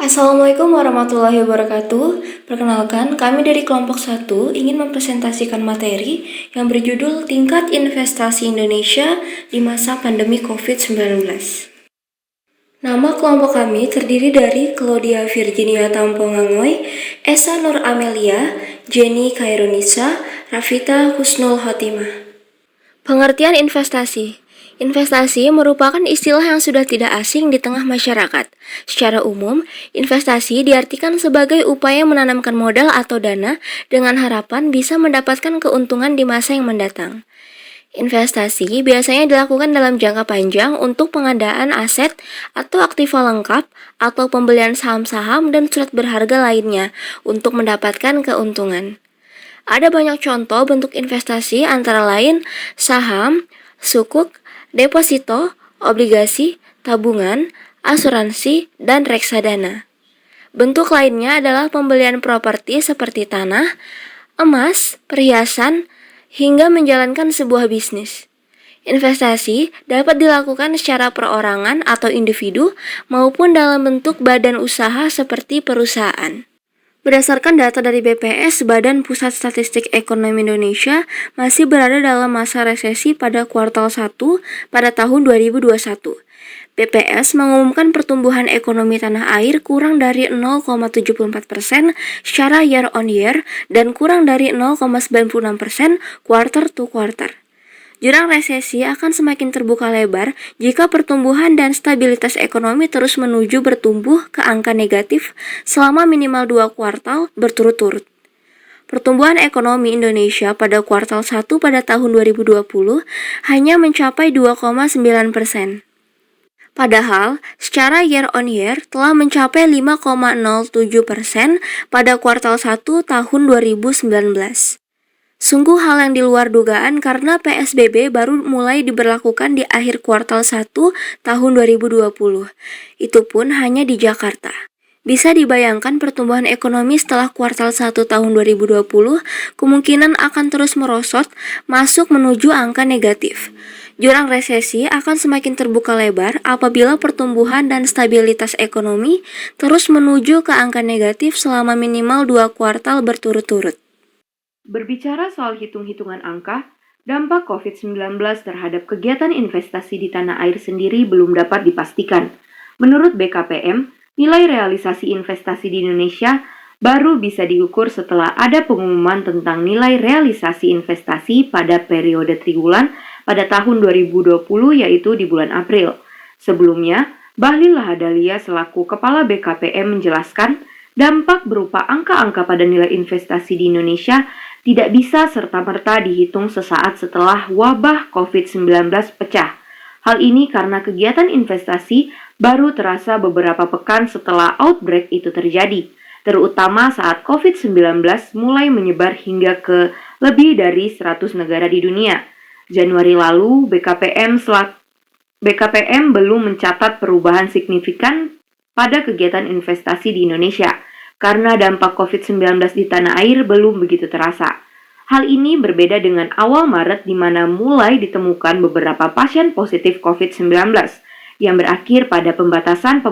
Assalamualaikum warahmatullahi wabarakatuh. Perkenalkan, kami dari kelompok 1 ingin mempresentasikan materi yang berjudul Tingkat Investasi Indonesia di Masa Pandemi COVID-19. Nama kelompok kami terdiri dari Claudia Virginia Tampongangoy, Esa Nur Amelia, Jenny Khairunisa, Rafita Husnul Khotimah. Pengertian investasi. Investasi merupakan istilah yang sudah tidak asing di tengah masyarakat. Secara umum, investasi diartikan sebagai upaya menanamkan modal atau dana dengan harapan bisa mendapatkan keuntungan di masa yang mendatang. Investasi biasanya dilakukan dalam jangka panjang untuk pengadaan aset atau aktiva lengkap atau pembelian saham-saham dan surat berharga lainnya untuk mendapatkan keuntungan. Ada banyak contoh bentuk investasi antara lain saham, sukuk, deposito, obligasi, tabungan, asuransi, dan reksadana. Bentuk lainnya adalah pembelian properti seperti tanah, emas, perhiasan, hingga menjalankan sebuah bisnis. Investasi dapat dilakukan secara perorangan atau individu maupun dalam bentuk badan usaha seperti perusahaan. Berdasarkan data dari BPS, Badan Pusat Statistik Ekonomi Indonesia masih berada dalam masa resesi pada kuartal 1 pada tahun 2021. BPS mengumumkan pertumbuhan ekonomi tanah air kurang dari 0,74% secara year on year dan kurang dari 0,96% quarter to quarter. Jurang resesi akan semakin terbuka lebar jika pertumbuhan dan stabilitas ekonomi terus menuju bertumbuh ke angka negatif selama minimal 2 kuartal berturut-turut. Pertumbuhan ekonomi Indonesia pada kuartal 1 pada tahun 2020 hanya mencapai 2,9%. Padahal, secara year on year telah mencapai 5,07% pada kuartal 1 tahun 2019. Sungguh hal yang di luar dugaan karena PSBB baru mulai diberlakukan di akhir kuartal 1 tahun 2020. Itu pun hanya di Jakarta. Bisa dibayangkan pertumbuhan ekonomi setelah kuartal 1 tahun 2020 kemungkinan akan terus merosot masuk menuju angka negatif. Jurang resesi akan semakin terbuka lebar apabila pertumbuhan dan stabilitas ekonomi terus menuju ke angka negatif selama minimal 2 kuartal berturut-turut. Berbicara soal hitung-hitungan angka, dampak COVID-19 terhadap kegiatan investasi di tanah air sendiri belum dapat dipastikan. Menurut BKPM, nilai realisasi investasi di Indonesia baru bisa diukur setelah ada pengumuman tentang nilai realisasi investasi pada periode triwulan pada tahun 2020 yaitu di bulan April. Sebelumnya, Bahlil Lahadalia selaku Kepala BKPM menjelaskan dampak berupa angka-angka pada nilai investasi di Indonesia tidak bisa serta-merta dihitung sesaat setelah wabah COVID-19 pecah. Hal ini karena kegiatan investasi baru terasa beberapa pekan setelah outbreak itu terjadi, terutama saat COVID-19 mulai menyebar hingga ke lebih dari 100 negara di dunia. Januari lalu, BKPM belum mencatat perubahan signifikan pada kegiatan investasi di Indonesia, karena dampak COVID-19 di tanah air belum begitu terasa. Hal ini berbeda dengan awal Maret di mana mulai ditemukan beberapa pasien positif COVID-19 yang berakhir pada pembatasan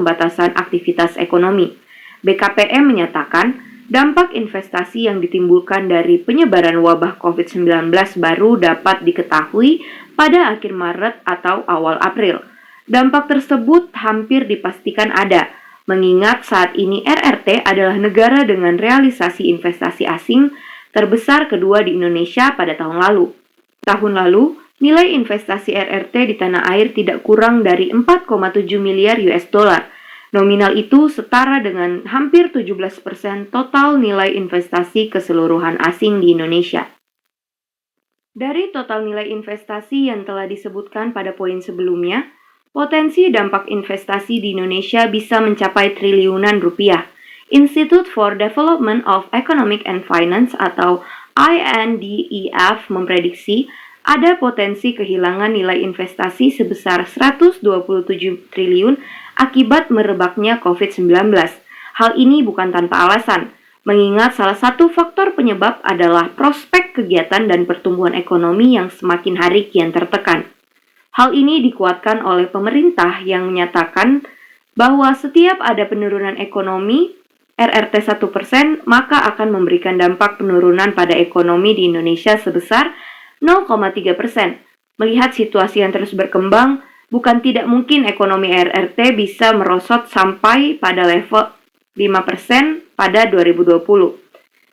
aktivitas ekonomi. BKPM menyatakan dampak investasi yang ditimbulkan dari penyebaran wabah COVID-19 baru dapat diketahui pada akhir Maret atau awal April. Dampak tersebut hampir dipastikan ada, mengingat saat ini RRT adalah negara dengan realisasi investasi asing terbesar kedua di Indonesia pada tahun lalu. Tahun lalu, nilai investasi RRT di tanah air tidak kurang dari 4,7 miliar US dollar. Nominal itu setara dengan hampir 17% total nilai investasi keseluruhan asing di Indonesia. Dari total nilai investasi yang telah disebutkan pada poin sebelumnya, potensi dampak investasi di Indonesia bisa mencapai triliunan rupiah. Institute for Development of Economic and Finance atau INDEF memprediksi ada potensi kehilangan nilai investasi sebesar 127 triliun akibat merebaknya COVID-19. Hal ini bukan tanpa alasan, mengingat salah satu faktor penyebab adalah prospek kegiatan dan pertumbuhan ekonomi yang semakin hari kian tertekan. Hal ini dikuatkan oleh pemerintah yang menyatakan bahwa setiap ada penurunan ekonomi RRT 1%, maka akan memberikan dampak penurunan pada ekonomi di Indonesia sebesar 0,3%. Melihat situasi yang terus berkembang, bukan tidak mungkin ekonomi RRT bisa merosot sampai pada level 5% pada 2020.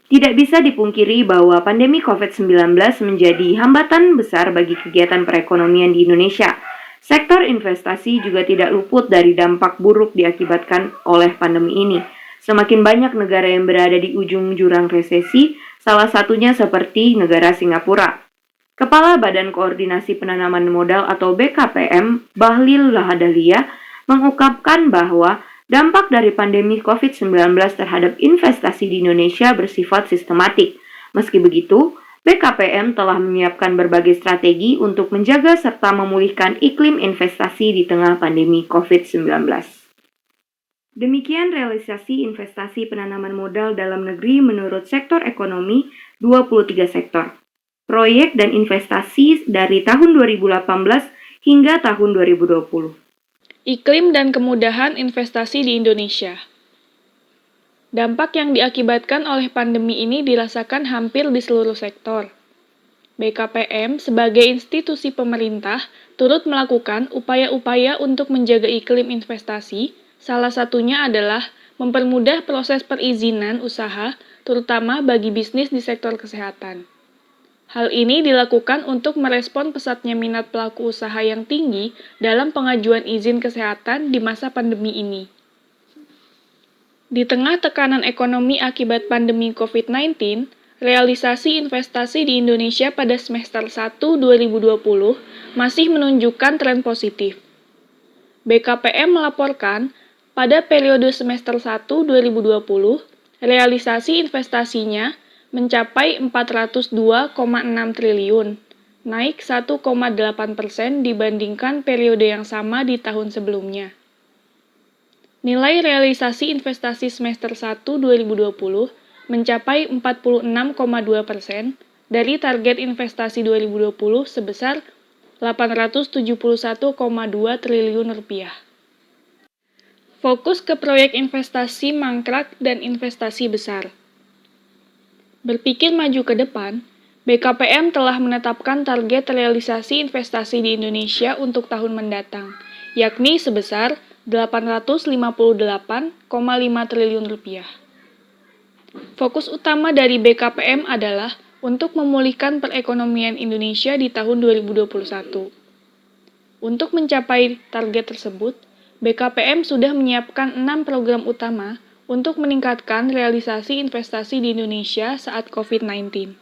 Tidak bisa dipungkiri bahwa pandemi COVID-19 menjadi hambatan besar bagi kegiatan perekonomian di Indonesia. Sektor investasi juga tidak luput dari dampak buruk diakibatkan oleh pandemi ini. Semakin banyak negara yang berada di ujung jurang resesi, salah satunya seperti negara Singapura. Kepala Badan Koordinasi Penanaman Modal atau BKPM, Bahlil Lahadalia, mengungkapkan bahwa dampak dari pandemi COVID-19 terhadap investasi di Indonesia bersifat sistematik. Meski begitu, BKPM telah menyiapkan berbagai strategi untuk menjaga serta memulihkan iklim investasi di tengah pandemi COVID-19. Demikian realisasi investasi penanaman modal dalam negeri menurut sektor ekonomi 23 sektor. Proyek dan investasi dari tahun 2018 hingga tahun 2020. Iklim dan kemudahan investasi di Indonesia. Dampak yang diakibatkan oleh pandemi ini dirasakan hampir di seluruh sektor. BKPM sebagai institusi pemerintah turut melakukan upaya-upaya untuk menjaga iklim investasi, salah satunya adalah mempermudah proses perizinan usaha, terutama bagi bisnis di sektor kesehatan. Hal ini dilakukan untuk merespon pesatnya minat pelaku usaha yang tinggi dalam pengajuan izin kesehatan di masa pandemi ini. Di tengah tekanan ekonomi akibat pandemi COVID-19, realisasi investasi di Indonesia pada semester 1 2020 masih menunjukkan tren positif. BKPM melaporkan, pada periode semester 1 2020, realisasi investasinya mencapai 402,6 triliun, naik 1,8% dibandingkan periode yang sama di tahun sebelumnya. Nilai realisasi investasi semester 1 2020 mencapai 46,2% dari target investasi 2020 sebesar 871,2 triliun rupiah. Fokus ke proyek investasi mangkrak dan investasi besar. Berpikir maju ke depan, BKPM telah menetapkan target realisasi investasi di Indonesia untuk tahun mendatang, yakni sebesar 858,5 triliun rupiah. Fokus utama dari BKPM adalah untuk memulihkan perekonomian Indonesia di tahun 2021. Untuk mencapai target tersebut, BKPM sudah menyiapkan 6 program utama untuk meningkatkan realisasi investasi di Indonesia saat COVID-19.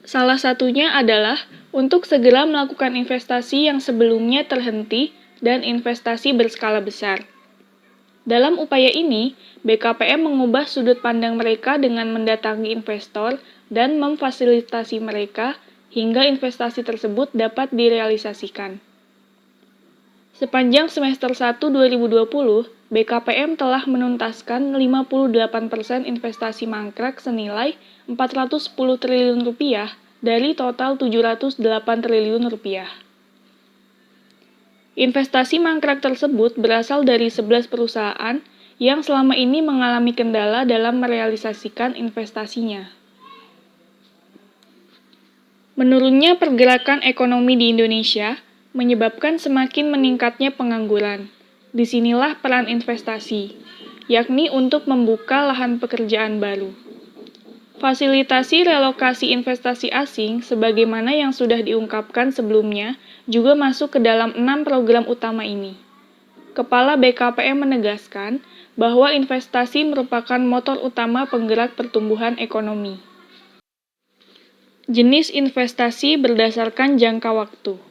Salah satunya adalah untuk segera melakukan investasi yang sebelumnya terhenti dan investasi berskala besar. Dalam upaya ini, BKPM mengubah sudut pandang mereka dengan mendatangi investor dan memfasilitasi mereka hingga investasi tersebut dapat direalisasikan. Sepanjang semester 1 2020, BKPM telah menuntaskan 58% investasi mangkrak senilai 410 triliun rupiah dari total 708 triliun rupiah. Investasi mangkrak tersebut berasal dari 11 perusahaan yang selama ini mengalami kendala dalam merealisasikan investasinya. Menurunnya pergerakan ekonomi di Indonesia menyebabkan semakin meningkatnya pengangguran. Disinilah peran investasi, yakni untuk membuka lahan pekerjaan baru. Fasilitasi relokasi investasi asing, sebagaimana yang sudah diungkapkan sebelumnya, juga masuk ke dalam 6 program utama ini. Kepala BKPM menegaskan bahwa investasi merupakan motor utama penggerak pertumbuhan ekonomi. Jenis investasi berdasarkan jangka waktu.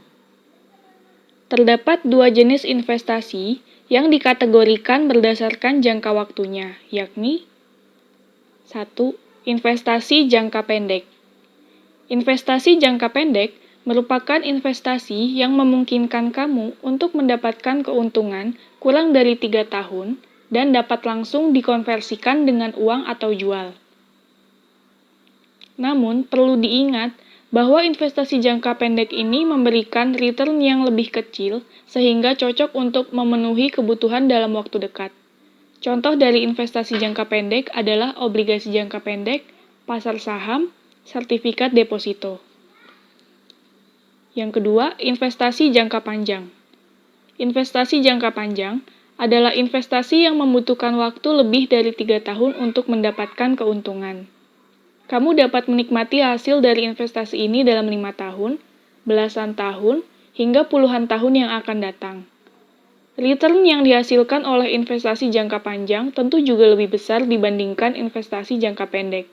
Terdapat 2 jenis investasi yang dikategorikan berdasarkan jangka waktunya, yakni 1. Investasi jangka pendek. Investasi jangka pendek merupakan investasi yang memungkinkan kamu untuk mendapatkan keuntungan kurang dari 3 tahun dan dapat langsung dikonversikan dengan uang atau jual. Namun, perlu diingat bahwa investasi jangka pendek ini memberikan return yang lebih kecil sehingga cocok untuk memenuhi kebutuhan dalam waktu dekat. Contoh dari investasi jangka pendek adalah obligasi jangka pendek, pasar saham, sertifikat deposito. Yang kedua, investasi jangka panjang. Investasi jangka panjang adalah investasi yang membutuhkan waktu lebih dari 3 tahun untuk mendapatkan keuntungan. Kamu dapat menikmati hasil dari investasi ini dalam 5 tahun, belasan tahun, hingga puluhan tahun yang akan datang. Return yang dihasilkan oleh investasi jangka panjang tentu juga lebih besar dibandingkan investasi jangka pendek.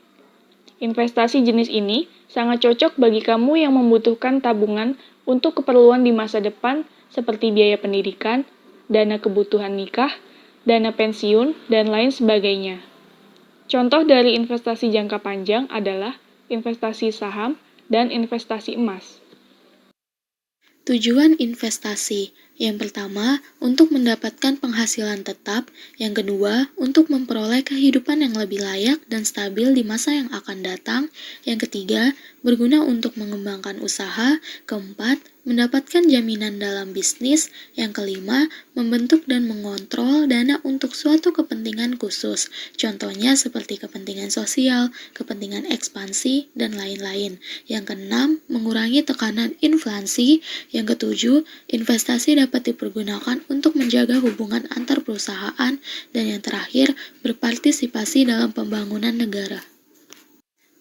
Investasi jenis ini sangat cocok bagi kamu yang membutuhkan tabungan untuk keperluan di masa depan seperti biaya pendidikan, dana kebutuhan nikah, dana pensiun, dan lain sebagainya. Contoh dari investasi jangka panjang adalah investasi saham dan investasi emas. Tujuan investasi. Yang pertama, untuk mendapatkan penghasilan tetap. Yang kedua, untuk memperoleh kehidupan yang lebih layak dan stabil di masa yang akan datang. Yang ketiga, berguna untuk mengembangkan usaha. Keempat, mendapatkan jaminan dalam bisnis. Yang kelima, membentuk dan mengontrol dana untuk suatu kepentingan khusus. Contohnya seperti kepentingan sosial, kepentingan ekspansi, dan lain-lain. Yang keenam, mengurangi tekanan inflasi. Yang ketujuh, investasi dapat dipergunakan untuk menjaga hubungan antar perusahaan. Dan yang terakhir, berpartisipasi dalam pembangunan negara.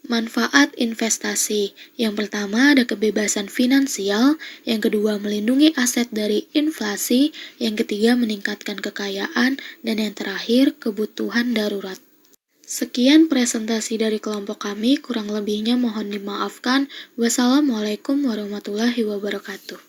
Manfaat investasi. Yang pertama ada kebebasan finansial, yang kedua melindungi aset dari inflasi, yang ketiga meningkatkan kekayaan, dan yang terakhir kebutuhan darurat. Sekian presentasi dari kelompok kami, kurang lebihnya mohon dimaafkan. Wassalamualaikum warahmatullahi wabarakatuh.